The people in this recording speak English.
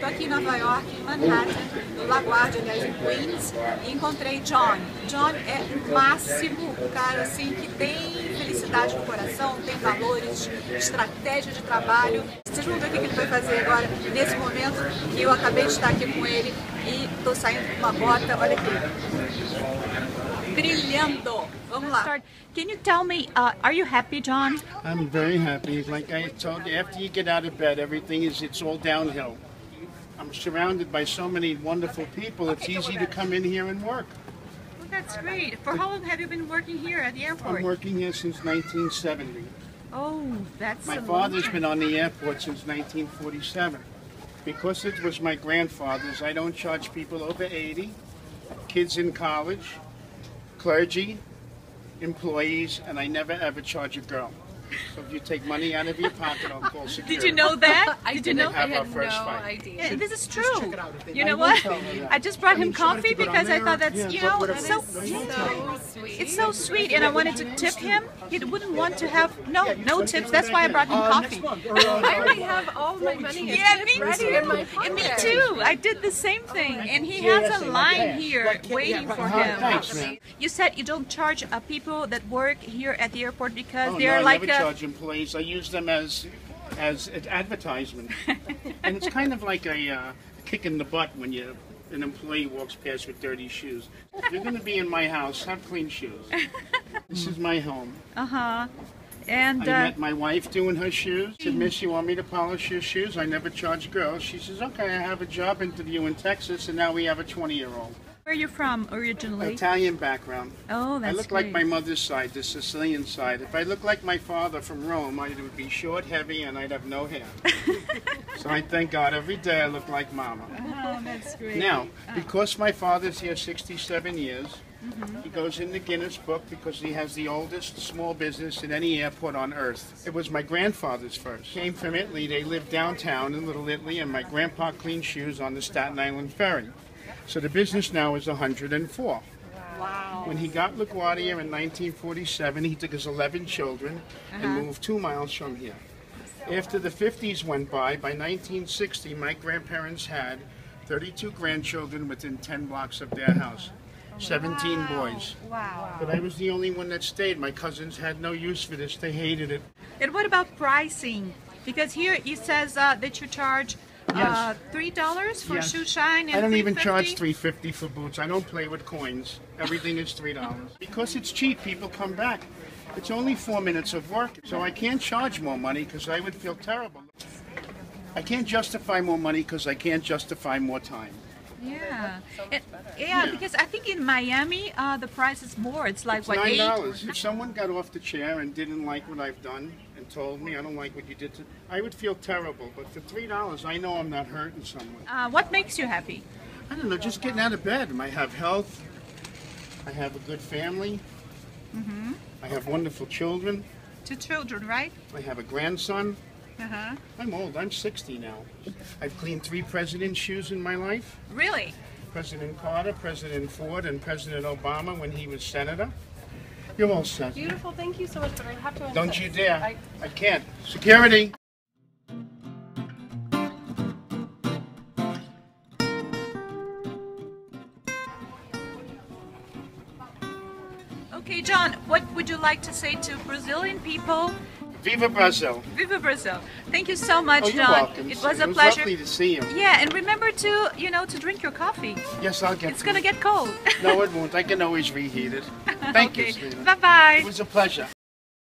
Estou aqui em Nova York, em Manhattan, no La Guardia, aliás, em Queens, e encontrei Jonh. Jonh é o máximo, um cara assim que tem felicidade no coração, tem valores, estratégia de trabalho. Vocês vão ver o que ele vai fazer agora, nesse momento que eu acabei de estar aqui com ele e estou saindo com uma bota, olha aqui. Brilhando. Vamos lá. Can you tell me, are you happy, Jonh? I'm very happy. Like I told you, after you get out of bed, it's all downhill. I'm surrounded by so many wonderful people. It's easy to come in here and work. Well, that's great. For how long have you been working here at the airport? I'm working here since 1970. Oh, that's My father's been on the airport since 1947. Because it was my grandfather's, I don't charge people over 80, kids in college, clergy, employees, and I never ever charge a girl. So if you take money out of your pocket, I'll call security. Did you know that? Did you know? I had no idea. Yeah, this is true. You know what? I just brought him coffee because I thought that's, you know, it's so sweet. It's so sweet, and I wanted to tip him. He wouldn't want to have no tips. That's why I brought him coffee. I already have all my money ready in my pocket. And me too. I did the same thing, and he has a line here waiting for him. You said you don't charge people that work here at the airport because they're like I never charge employees. I use them as advertisement, and it's kind of like a kick in the butt when an employee walks past with dirty shoes. If you're going to be in my house, have clean shoes. This is my home. And I met my wife doing her shoes. She said, "Miss, you want me to polish your shoes?" I never charge girls. She says, "Okay, I have a job interview in Texas, and now we have a 20-year-old." Where are you from originally? Italian background. Oh, that's I look like my mother's side, the Sicilian side. If I look like my father from Rome, I would be short, heavy, and I'd have no hair. So I thank God every day I look like Mama. Oh, that's great. Now, because my father's here 67 years, he goes in the Guinness Book because he has the oldest small business in any airport on earth. It was my grandfather's first. Came from Italy. They lived downtown in Little Italy, and my grandpa cleaned shoes on the Staten Island Ferry. So the business now is 104. Wow. When he got La Guardia in 1947, he took his 11 children and moved 2 miles from here. After the 50s went by 1960, my grandparents had 32 grandchildren within 10 blocks of their house. 17 boys. Wow. But I was the only one that stayed. My cousins had no use for this. They hated it. And what about pricing? Because here it says that you charge $3 for Shoeshine, and I don't even $3.50? charge $3.50 for boots. I don't play with coins. Everything is $3. Because it's cheap, people come back. It's only 4 minutes of work, so I can't charge more money because I would feel terrible. I can't justify more money because I can't justify more time. Yeah. Yeah, because I think in Miami the price is more. It's like what, $9. If someone got off the chair and didn't like what I've done and told me I don't like what you did, I would feel terrible. But for $3, I know I'm not hurting someone. What makes you happy? I don't know, just getting out of bed. I have health. I have a good family. I have wonderful children. 2 children, right? I have a grandson. I'm old. I'm 60 now. I've cleaned 3 presidents' shoes in my life. Really? President Carter, President Ford, and President Obama when he was senator. You're all set. Beautiful, thank you so much, but I have to insist. Don't you dare. I can't. Security. Okay, Jonh, what would you like to say to Brazilian people? Viva Brazil. Viva Brazil. Thank you so much, You're Jonh. welcome. It was a It was pleasure. lovely to see you. Yeah, and remember to, to drink your coffee. Yes, I'll get It's going to get cold. No, it won't. I can always reheat it. Thank you, Okay. sweetheart. Bye-bye. It was a pleasure.